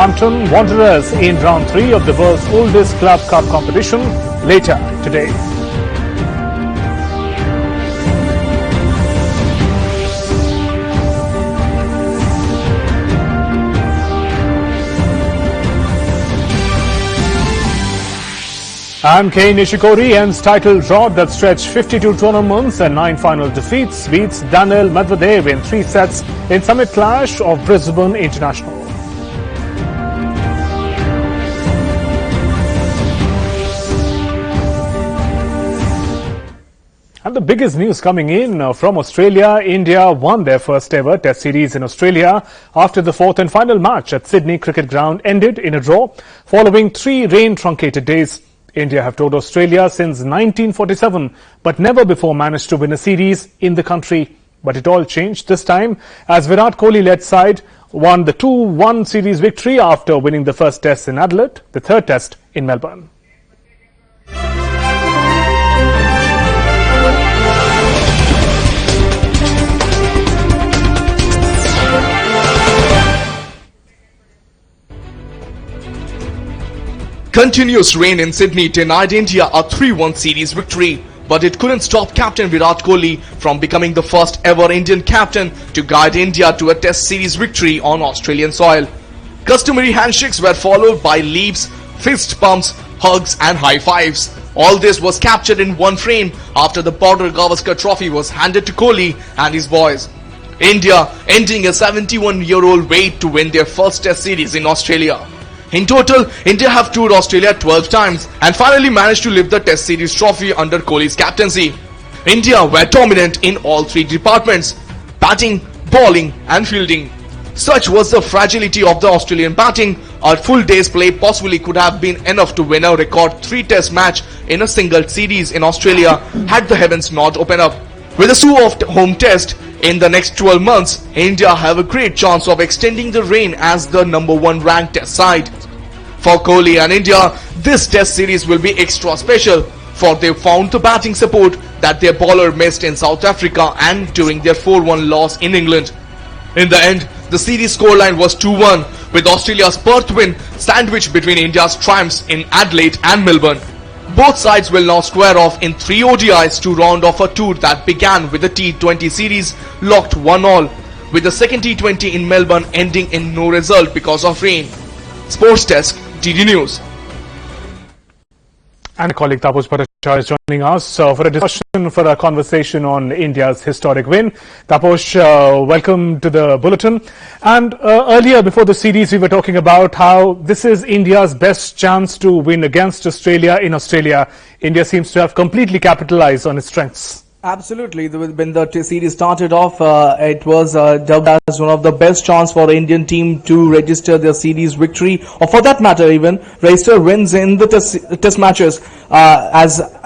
Wolverhampton Wanderers in round 3 of the world's oldest club cup competition later today. And Kei Nishikori ends title drought that stretched 52 tournaments and 9 final defeats, beats Daniil Medvedev in 3 sets in summit clash of Brisbane International. And the biggest news coming in from Australia, India won their first ever Test series in Australia after the 4th and final match at Sydney Cricket Ground ended in a draw following 3 rain-truncated days. India have toured Australia since 1947 but never before managed to win a series in the country. But it all changed this time as Virat Kohli-led side won the 2-1 series victory after winning the first Test in Adelaide, the 3rd Test in Melbourne. Continuous rain in Sydney denied India a 3-1 series victory, but it couldn't stop captain Virat Kohli from becoming the first ever Indian captain to guide India to a Test series victory on Australian soil. Customary handshakes were followed by leaps, fist bumps, hugs and high fives. All this was captured in one frame after the Border Gavaskar Trophy was handed to Kohli and his boys. India ending a 71-year-old wait to win their first Test series in Australia. In total, India have toured Australia 12 times and finally managed to lift the Test series trophy under Kohli's captaincy. India were dominant in all 3 departments: batting, bowling and fielding. Such was the fragility of the Australian batting, a full day's play possibly could have been enough to win a record 3 Test match in a single series in Australia had the heavens not opened up. With a slew of home Test in the next 12 months, India have a great chance of extending the reign as the #1 ranked Test side. For Kohli and India, this Test series will be extra special, for they found the batting support that their bowler missed in South Africa and during their 4-1 loss in England. In the end, the series scoreline was 2-1, with Australia's Perth win sandwiched between India's triumphs in Adelaide and Melbourne. Both sides will now square off in 3 ODIs to round off a tour that began with the T20 series locked 1-1, with the second T20 in Melbourne ending in no result because of rain. Sports Desk, DD News. And colleague Taposh Bhattacharya is joining us for a discussion, for a conversation on India's historic win. Taposh, welcome to the bulletin. And earlier, before the series, we were talking about how this is India's best chance to win against Australia in Australia. India seems to have completely capitalized on its strengths. Absolutely. When the series started off, it was dubbed as one of the best chance for the Indian team to register their series victory, or for that matter even register wins in the test matches.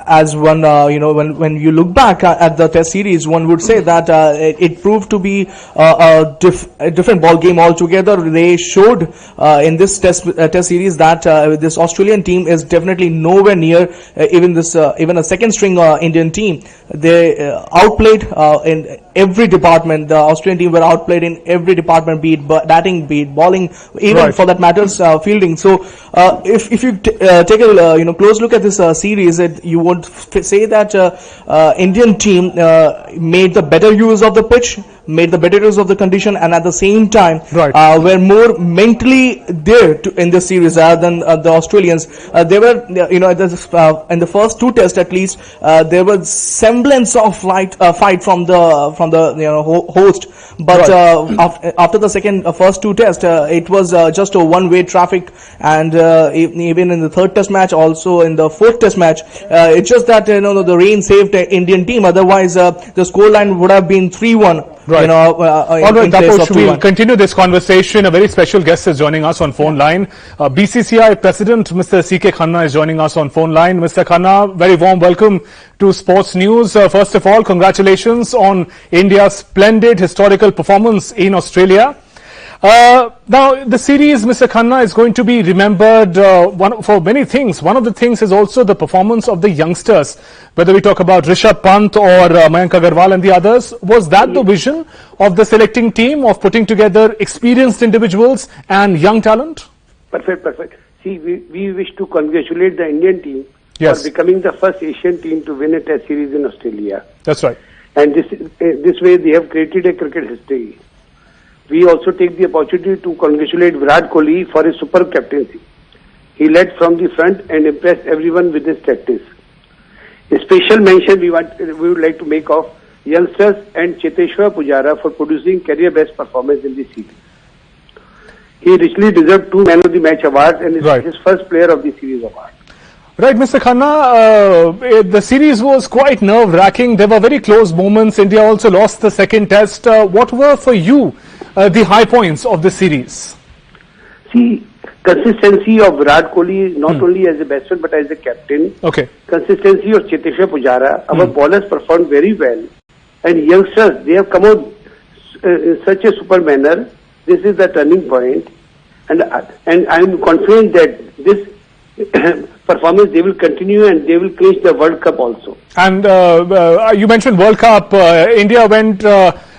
As one, when you look back at the Test series, one would say that it proved to be a different ball game altogether. They showed in this Test series that this Australian team is definitely nowhere near even a second string Indian team. They outplayed in every department. The Australian team were outplayed in every department, be it batting, be it bowling, even for that matters fielding. So if you take a close look at this series, you would say that Indian team made the better use of the pitch, made the better use of the condition, and at the same time were more mentally there in this series rather than the Australians. They were, in the first 2 Tests at least, there was semblance of fight from the host, but after the first 2 Tests, it was just a one-way traffic, and even in the 3rd Test match, also in the 4th Test match, it's just that the rain saved the Indian team. Otherwise, the scoreline would have been 3-1. Right. All right, Taposh, we'll continue this conversation. A very special guest is joining us on phone line. BCCI President Mr. C.K. Khanna is joining us on phone line. Mr. Khanna, very warm welcome to Sports News. First of all, congratulations on India's splendid historical performance in Australia. Now, the series, Mr. Khanna, is going to be remembered for many things. One of the things is also the performance of the youngsters, whether we talk about Rishabh Pant or Mayank Agarwal and the others. Was that the vision of the selecting team, of putting together experienced individuals and young talent? Perfect. See, we wish to congratulate the Indian team Yes. for becoming the first Asian team to win a Test series in Australia. That's right. And this way they have created a cricket history. We also take the opportunity to congratulate Virat Kohli for his superb captaincy. He led from the front and impressed everyone with his tactics. A special mention we would like to make of youngsters and Cheteshwar Pujara for producing career best performance in the series. He richly deserved 2 Man of the Match awards and is Right. his first Player of the Series award. Right, Mr. Khanna, the series was quite nerve-wracking. There were very close moments. India also lost the second test. What were for you the high points of the series? See, consistency of Virat Kohli, not only as a batsman but as a captain. Okay. Consistency of Cheteshwar Pujara. Our bowlers performed very well. And youngsters, they have come out in such a super manner. This is the turning point. And I am confident that this performance they will continue and they will clinch the World Cup also. And you mentioned World Cup. India went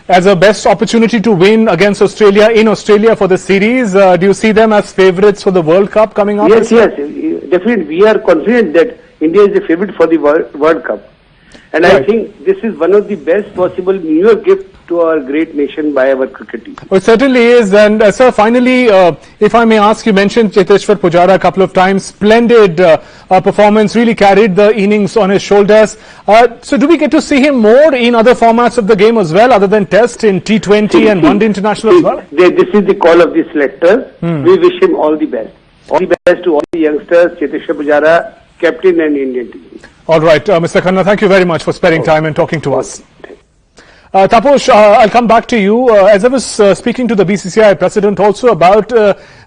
as a best opportunity to win against Australia in Australia for the series. Do you see them as favourites for the World Cup coming up? Yes, definitely. We are confident that India is a favorite for the World Cup. And Right. I think this is one of the best possible New Year gift to our great nation by our cricket team. It certainly is. And sir, finally, if I may ask, you mentioned Cheteshwar Pujara a couple of times. Splendid performance, really carried the innings on his shoulders. So do we get to see him more in other formats of the game as well, other than Test, in T20 and One Day International as well? This is the call of the selectors. We wish him all the best. All the best to all the youngsters, Cheteshwar Pujara, captain and Indian team. All right, Mr. Khanna, thank you very much for sparing time and talking to us. Taposh, I'll come back to you. As I was speaking to the BCCI president also about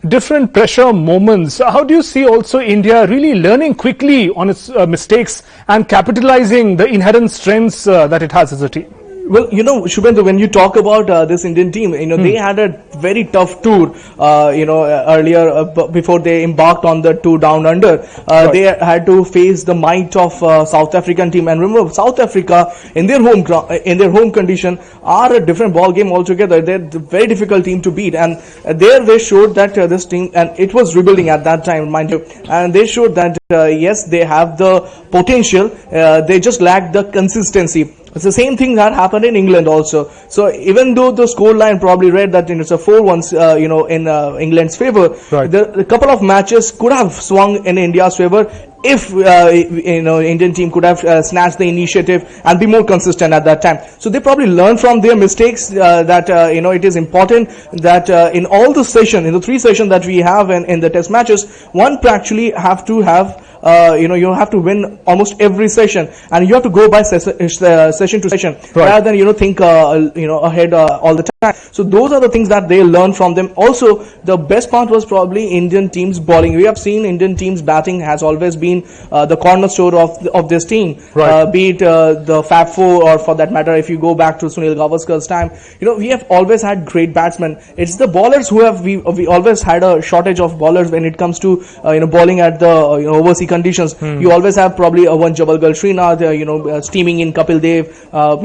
different pressure moments, how do you see also India really learning quickly on its mistakes and capitalizing the inherent strengths that it has as a team? Well, Shubhendu, when you talk about this Indian team, they had a very tough tour, earlier before they embarked on the tour down under. Right. They had to face the might of South African team, and remember, South Africa in their home condition are a different ball game altogether. They're a very difficult team to beat, and there they showed that this team, and it was rebuilding at that time, mind you, and they showed that yes, they have the potential. They just lack the consistency. It's the same thing that happened in England also. So even though the score line probably read that it's a 4-1, in England's favor, Right. a couple of matches could have swung in India's favor if Indian team could have snatched the initiative and be more consistent at that time. So they probably learned from their mistakes that it is important that in all the session, in the 3 sessions that we have in the test matches, one actually have to have you have to win almost every session, and you have to go by session to session, rather than think ahead all the time. So those are the things that they learn from them. Also, the best part was probably Indian team's bowling. We have seen Indian team's batting has always been the cornerstone of this team, Right. be it the Fab Four, or for that matter, if you go back to Sunil Gavaskar's time, we have always had great batsmen. It's the bowlers who have we always had a shortage of bowlers when it comes to bowling at the overseas conditions. You always have probably one Jabalgal Srinath, steaming in Kapil Dev,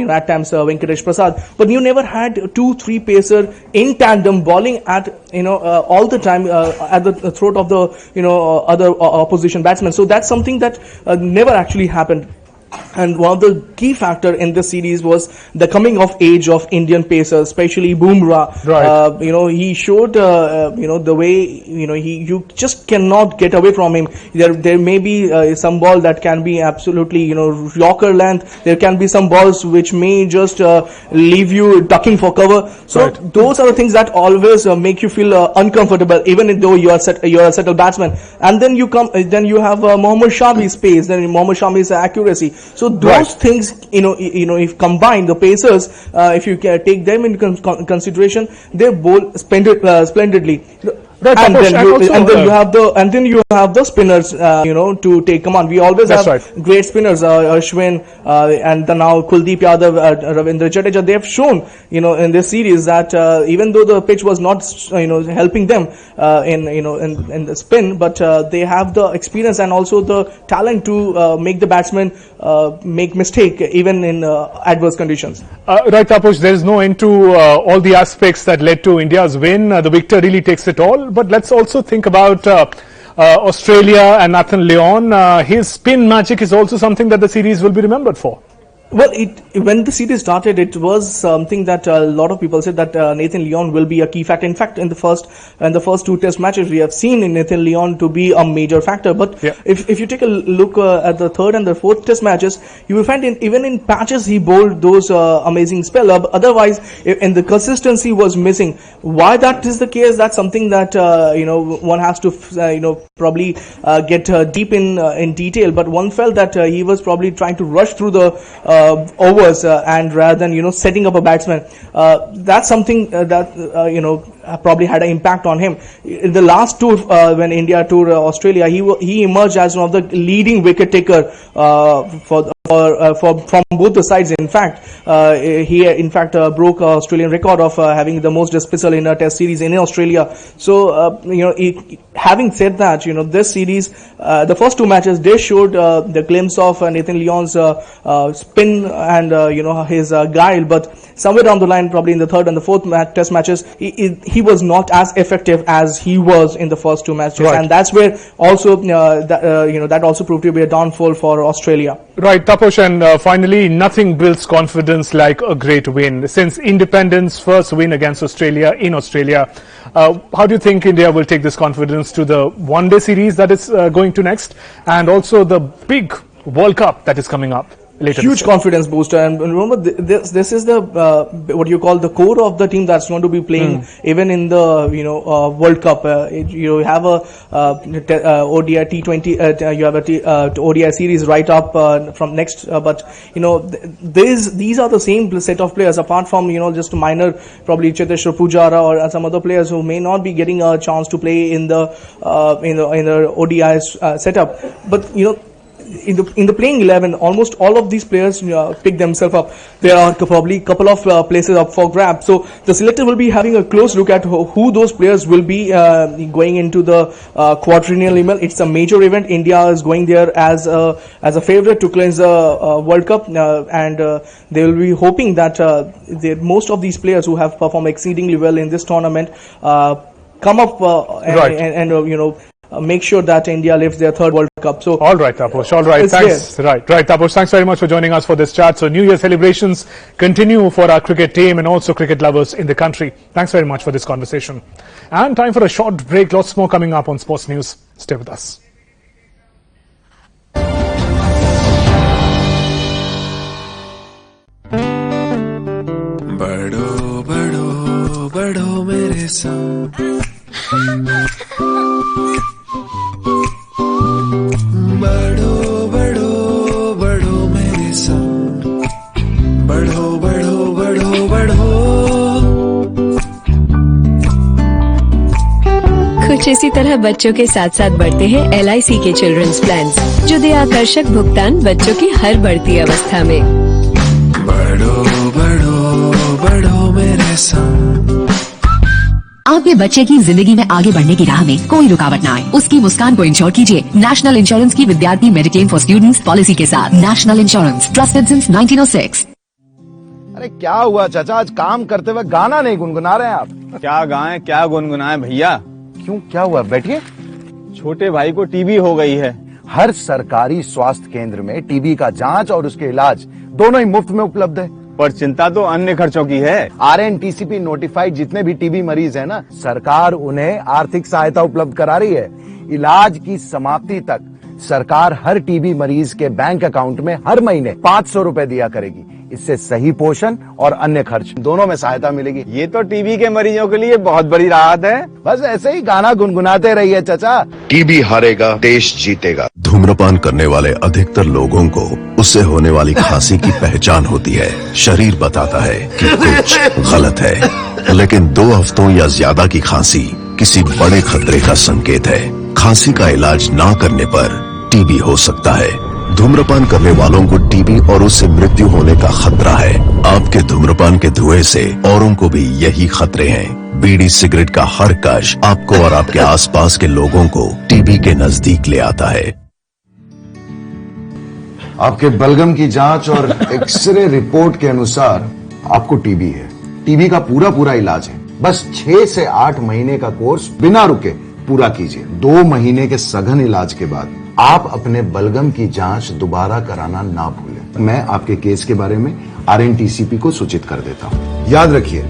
at times Venkatesh Prasad, but you never had 2-3 pacer in tandem bowling at all the time at the throat of the other opposition batsmen. So that's something that never actually happened. And one of the key factor in this series was the coming of age of Indian pacers, especially Bumrah. Right. He showed, the way, you just cannot get away from him. There may be some ball that can be absolutely, Yorker length. There can be some balls which may just leave you ducking for cover. So Right. those are the things that always make you feel uncomfortable, even though you are a settled batsman. And then you have Mohammad Shami's pace, then Mohammad Shami's accuracy. So those things, if combined, the pacers, if you take them into consideration, they bowl splendidly. Right, And Taposh, then you have the spinners, to take command. We always That's have great spinners, Ashwin, and then now Kuldeep Yadav, Ravindra Jadeja. They have shown, in this series that even though the pitch was not, helping them in the spin, but they have the experience and also the talent to make the batsmen make mistake even in adverse conditions. Right, Taposh, there is no end to all the aspects that led to India's win. The victor really takes it all. But let's also think about Australia and Nathan Leon. His spin magic is also something that the series will be remembered for. Well, when the series started, it was something that a lot of people said that Nathan Leon will be a key factor. In fact, in the first two test matches, we have seen in Nathan Leon to be a major factor. But yeah, if you take a look at the third and the fourth test matches, you will find even in patches he bowled those amazing spell. Otherwise, and the consistency was missing. Why that is the case? That's something that one has to probably get deep in detail. But one felt that he was probably trying to rush through the overs and rather than setting up a batsman. That's something that probably had an impact on him. In the last tour, when India toured Australia, he emerged as one of the leading wicket taker from both the sides. In fact, he broke Australian record of having the most dismissal in a test series in Australia. So having said that, this series, the first two matches, they showed the glimpse of Nathan Leon's spin and his guile, but somewhere down the line, probably in the third and the fourth test matches, he was not as effective as he was in the first two matches, right. And that's where also that also proved to be a downfall for Australia. Right, Taposh, and finally, nothing builds confidence like a great win. Since independence first win against Australia in Australia, how do you think India will take this confidence to the one-day series that is going to next, and also the big World Cup that is coming up? Huge confidence booster, and remember this is the what you call the core of the team that's going to be playing even in the World Cup. You have a ODI T20, you have a ODI series right up from next, but these are the same set of players, apart from just minor probably Cheteshwar Pujara or some other players who may not be getting a chance to play in the ODI setup, but in the playing 11, almost all of these players pick themselves up. There are probably a couple of places up for grabs. So the selector will be having a close look at who those players will be going into the quadrennial event. It's a major event. India is going there as a favorite to cleanse the World Cup, and they will be hoping that most of these players who have performed exceedingly well in this tournament come up and make sure that India lifts their third World Cup. So, all right, Taposh. All right, thanks. There. Right, Taposh. Thanks very much for joining us for this chat. So, New Year celebrations continue for our cricket team and also cricket lovers in the country. Thanks very much for this conversation. And time for a short break. Lots more coming up on Sports News. Stay with us. बढ़ो बढ़ो बढ़ो मेरे संग बढ़ो बढ़ो बढ़ो मेरे संग बढ़ो बढ़ो बढ़ो बढ़ो कुछ इसी तरह बच्चों के साथ साथ बढ़ते हैं LIC के चिल्ड्रंस प्लान्स, जो दे आकर्षक भुगतान बच्चों की हर बढ़ती अवस्था में। बढ़ो बढ़ो बढ़ो मेरे संग। आपके बच्चे की जिंदगी में आगे बढ़ने की राह में कोई रुकावट न आए, उसकी मुस्कान को इंश्योर कीजिए नेशनल इंश्योरेंस की विद्यार्थी मेडिक्लेम फॉर स्टूडेंट्स पॉलिसी के साथ। National insurance, trusted since 1906। अरे क्या हुआ चाचा, आज काम करते हुए गाना नहीं गुनगुना रहे हैं आप? क्या गाएं क्या गुनगुनाएं भैया। क्यों, क्या हुआ? बैठिए। छोटे भाई को टीबी हो गई है। हर सरकारी स्वास्थ्य केंद्र में टीबी का जांच और उसके इलाज दोनों ही मुफ्त में उपलब्ध है। पर चिंता तो अन्य खर्चों की है। RNTCP नोटिफाइड जितने भी टीबी मरीज हैं ना, सरकार उन्हें आर्थिक सहायता उपलब्ध करा रही है। इलाज की समाप्ति तक सरकार हर टीबी मरीज के बैंक अकाउंट में हर महीने 500 रुपए दिया करेगी। इससे सही पोषण और अन्य खर्च दोनों में सहायता मिलेगी। ये तो टीबी के मरीजों के लिए बहुत बड़ी राहत है। बस ऐसे ही गाना गुनगुनाते रहिए चाचा। टीबी हारेगा, देश जीतेगा। धूम्रपान करने वाले अधिकतर लोगों को उससे होने वाली खांसी की पहचान होती है। शरीर बताता है कि कुछ गलत है, लेकिन 2 हफ्तों या ज्यादा की खांसी किसी बड़े खतरे का संकेत है। खांसी का इलाज ना करने पर टीबी हो सकता है। धूम्रपान करने वालों को टीबी और उससे मृत्यु होने का खतरा है। आपके धूम्रपान के धुएं से औरों को भी यही खतरे हैं। बीड़ी सिगरेट का हर कश आपको और आपके आसपास के लोगों को टीबी के नजदीक ले आता है। आपके बलगम की जांच और एक्सरे रिपोर्ट के अनुसार आपको टीबी है। टीबी का पूरा इलाज है। बस 6 से 8 महीने का कोर्स बिना रुके पूरा कीजिए। 2 महीने के सघन इलाज के बाद आप अपने बलगम की जांच दोबारा कराना ना भूलें। मैं आपके केस के बारे में RNTCP को सूचित कर देता हूं। याद रखिए,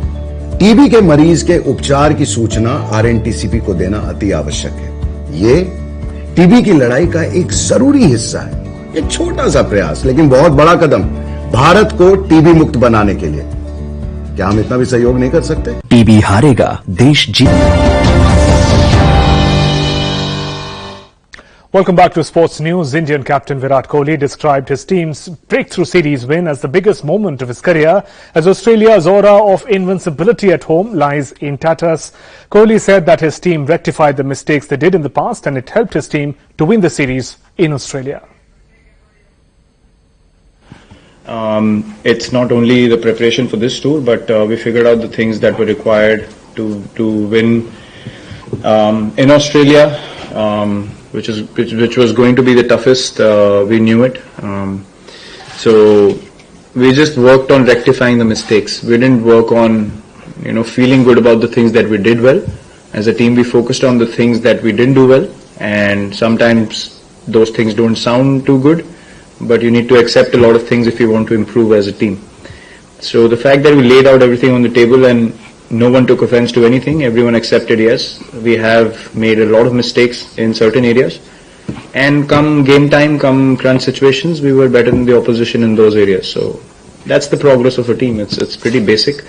टीबी के मरीज के उपचार की सूचना RNTCP को देना अति आवश्यक है। ये टीबी की लड़ाई का एक जरूरी हिस्सा है। एक छोटा सा प्रयास लेकिन बहुत बड़ा कदम भारत को टीबी मुक्त बनाने के लिए। क्या हम इतना भी सहयोग नहीं कर सकते? टीबी हारेगा, देश जीतेगा। Welcome back to Sports News. Indian captain Virat Kohli described his team's breakthrough series win as the biggest moment of his career, as Australia's aura of invincibility at home lies in tatters. Kohli said that his team rectified the mistakes they did in the past and it helped his team to win the series in Australia. It's not only the preparation for this tour, but we figured out the things that were required to win in Australia. Which was going to be the toughest. We knew it. So we just worked on rectifying the mistakes. We didn't work on, feeling good about the things that we did well. As a team, we focused on the things that we didn't do well. And sometimes those things don't sound too good, but you need to accept a lot of things if you want to improve as a team. So the fact that we laid out everything on the table and no one took offense to anything. Everyone accepted, yes, we have made a lot of mistakes in certain areas. And come game time, come crunch situations, we were better than the opposition in those areas. So that's the progress of a team. It's pretty basic.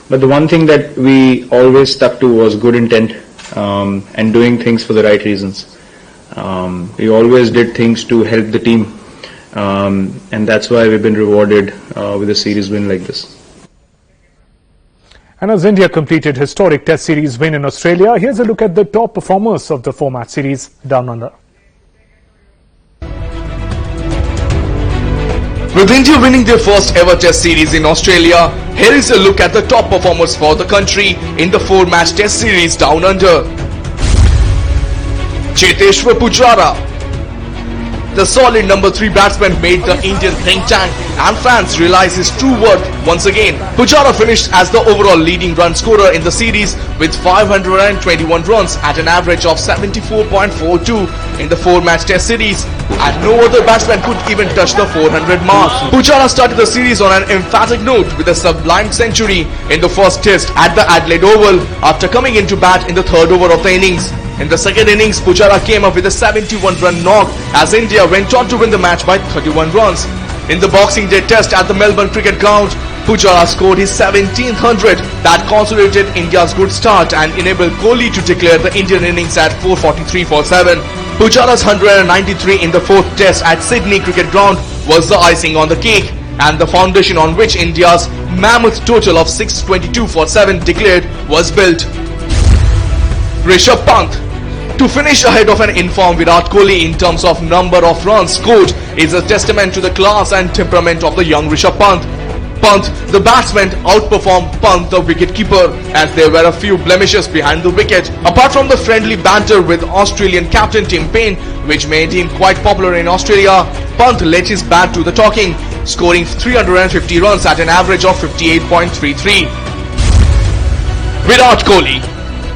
But the one thing that we always stuck to was good intent and doing things for the right reasons. We always did things to help the team. And that's why we've been rewarded with a series win like this. And as India completed historic Test series win in Australia, here's a look at the top performers of the 4-match series down under. With India winning their first ever Test series in Australia, here is a look at the top performers for the country in the 4-match Test series down under. Cheteshwar Pujara. The solid number 3 batsman made the Indian think tank and fans realize his true worth once again. Pujara finished as the overall leading run scorer in the series with 521 runs at an average of 74.42 in the 4-match Test series, and no other batsman could even touch the 400 mark. Pujara started the series on an emphatic note with a sublime century in the first Test at the Adelaide Oval after coming into bat in the 3rd over of the innings. In the second innings, Pujara came up with a 71-run knock as India went on to win the match by 31 runs. In the Boxing Day Test at the Melbourne Cricket Ground, Pujara scored his 17th 100 that consolidated India's good start and enabled Kohli to declare the Indian innings at 443 for 7. Pujara's 193 in the 4th Test at Sydney Cricket Ground was the icing on the cake and the foundation on which India's mammoth total of 622 for 7 declared was built. Rishabh Pant. To finish ahead of an informed Virat Kohli in terms of number of runs scored is a testament to the class and temperament of the young Rishabh Pant. Pant, the batsman, outperformed Pant, the wicketkeeper, as there were a few blemishes behind the wicket. Apart from the friendly banter with Australian captain Tim Paine, which made him quite popular in Australia, Pant let his bat do the talking, scoring 350 runs at an average of 58.33. Virat Kohli.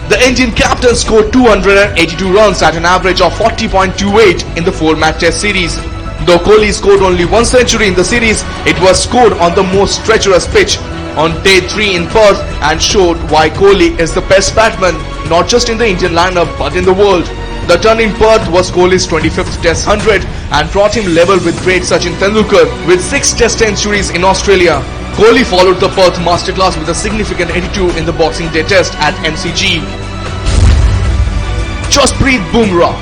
The Indian captain scored 282 runs at an average of 40.28 in the 4-match Test series. Though Kohli scored only 1 century in the series, it was scored on the most treacherous pitch on day 3 in Perth and showed why Kohli is the best batsman not just in the Indian lineup but in the world. The turn in Perth was Kohli's 25th Test 100 and brought him level with great Sachin Tendulkar with 6 Test centuries in Australia. Kohli followed the Perth masterclass with a significant 82 in the Boxing Day Test at MCG. Jasprit Bumrah.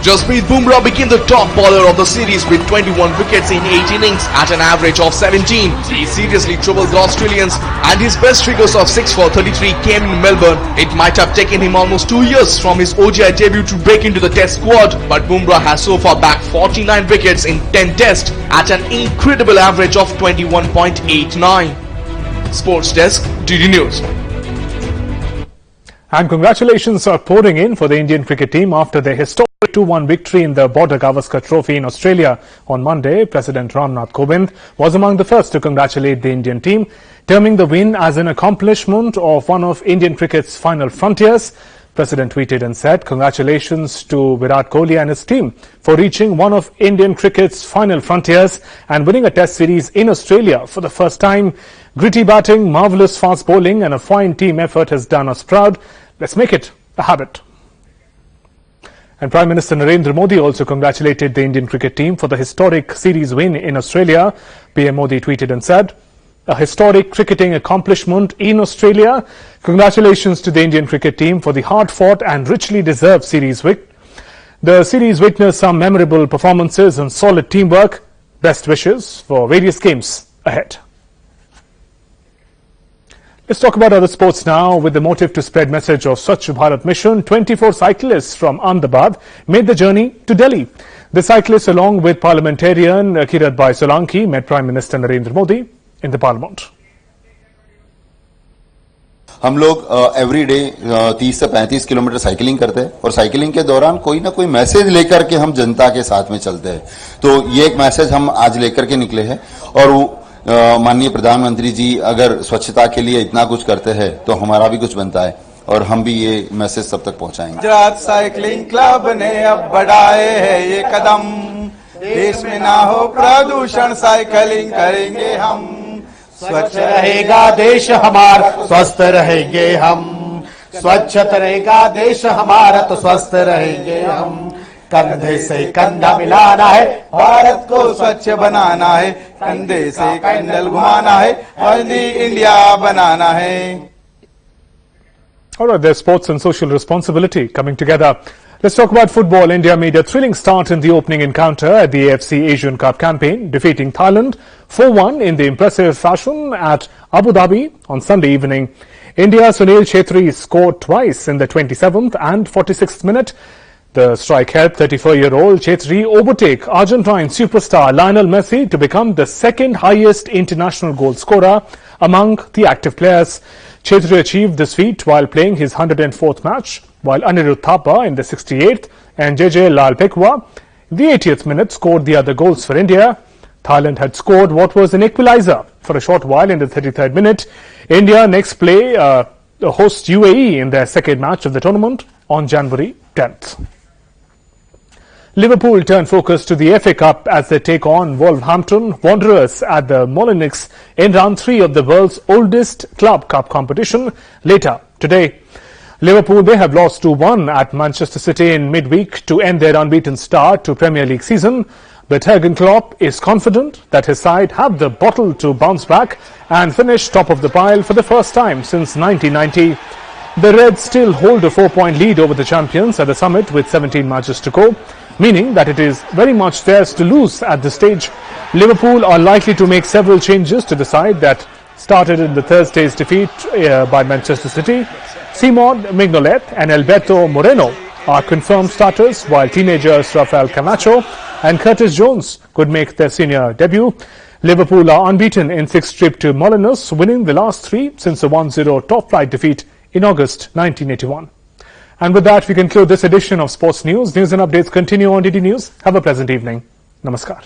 Jasprit Bumrah became the top bowler of the series with 21 wickets in 8 innings at an average of 17. He seriously troubled the Australians and his best figures of 6 for 33 came in Melbourne. It might have taken him almost 2 years from his ODI debut to break into the Test squad, but Bumrah has so far bagged 49 wickets in 10 Tests at an incredible average of 21.89. Sports Desk, DD News. And congratulations are pouring in for the Indian cricket team after their historic 2-1 victory in the Border Gavaskar Trophy in Australia on Monday, President Ramnath Kovind was among the first to congratulate the Indian team, terming the win as an accomplishment of one of Indian cricket's final frontiers. President tweeted and said, "Congratulations to Virat Kohli and his team for reaching one of Indian cricket's final frontiers and winning a test series in Australia for the first time. Gritty batting, marvellous fast bowling and a fine team effort has done us proud. Let's make it a habit." And Prime Minister Narendra Modi also congratulated the Indian cricket team for the historic series win in Australia. PM Modi tweeted and said, "A historic cricketing accomplishment in Australia. Congratulations to the Indian cricket team for the hard-fought and richly deserved series win. The series witnessed some memorable performances and solid teamwork. Best wishes for various games ahead." Let's talk about other sports now. With the motive to spread message of Swachh Bharat mission, 24 cyclists from Ahmedabad made the journey to Delhi. The cyclists, along with parliamentarian Kirat Bhai Solanki, met Prime Minister Narendra Modi in the Parliament. हम लोग every day 30 से 35 kilometre cycling करते हैं और cycling के दौरान कोई ना कोई मैसेज लेकर के हम जनता के साथ में चलते हैं। तो ये एक मैसेज हम आज लेकर के निकले हैं और माननीय प्रधानमंत्री जी अगर स्वच्छता के लिए इतना कुछ करते हैं तो हमारा भी कुछ बनता है और हम भी ये मैसेज सब तक पहुंचाएंगे। गुजरात साइकिलिंग क्लब ने अब बढ़ाए हैं ये कदम, देश में ना हो प्रदूषण, साइकिलिंग करेंगे हम। स्वच्छ रहेगा देश हमारा, स्वस्थ रहेंगे हम। स्वच्छ रहेगा देश हमारा तो स्वस्थ रहेंगे हम। कंधे से कंधा मिलाना है, भारत को स्वच्छ बनाना है। कंधे से कंडल घुमाना है, हेल्दी इंडिया बनाना है। All right, there's sports and social responsibility coming together. Let's talk about football. India made a thrilling start in the opening encounter at the AFC Asian Cup campaign, defeating Thailand 4-1 in the impressive fashion at Abu Dhabi on Sunday evening. India's Sunil Chhetri scored twice in the 27th and 46th minute. The strike helped 34-year-old Chhetri overtake Argentine superstar Lionel Messi to become the second highest international goal scorer among the active players. Chhetri achieved this feat while playing his 104th match, while Anirudh Thapa in the 68th and JJ Lal Pekwa in the 80th minute scored the other goals for India. Thailand had scored what was an equalizer for a short while in the 33rd minute. India next play host UAE in their second match of the tournament on January 10th. Liverpool turn focus to the FA Cup as they take on Wolverhampton Wanderers at the Molineux in round 3 of the world's oldest club cup competition later today. Liverpool, they have lost 2-1 at Manchester City in midweek to end their unbeaten start to Premier League season. But Jurgen Klopp is confident that his side have the bottle to bounce back and finish top of the pile for the first time since 1990. The Reds still hold a 4-point lead over the champions at the summit with 17 matches to go, meaning that it is very much theirs to lose at this stage. Liverpool are likely to make several changes to the side that started in the Thursday's defeat by Manchester City. Simon Mignolet and Alberto Moreno are confirmed starters, while teenagers Rafael Camacho and Curtis Jones could make their senior debut. Liverpool are unbeaten in 6th trip to Molineux, winning the last 3 since a 1-0 top-flight defeat in August 1981. And with that, we conclude this edition of Sports News. News and updates continue on DD News. Have a pleasant evening. Namaskar.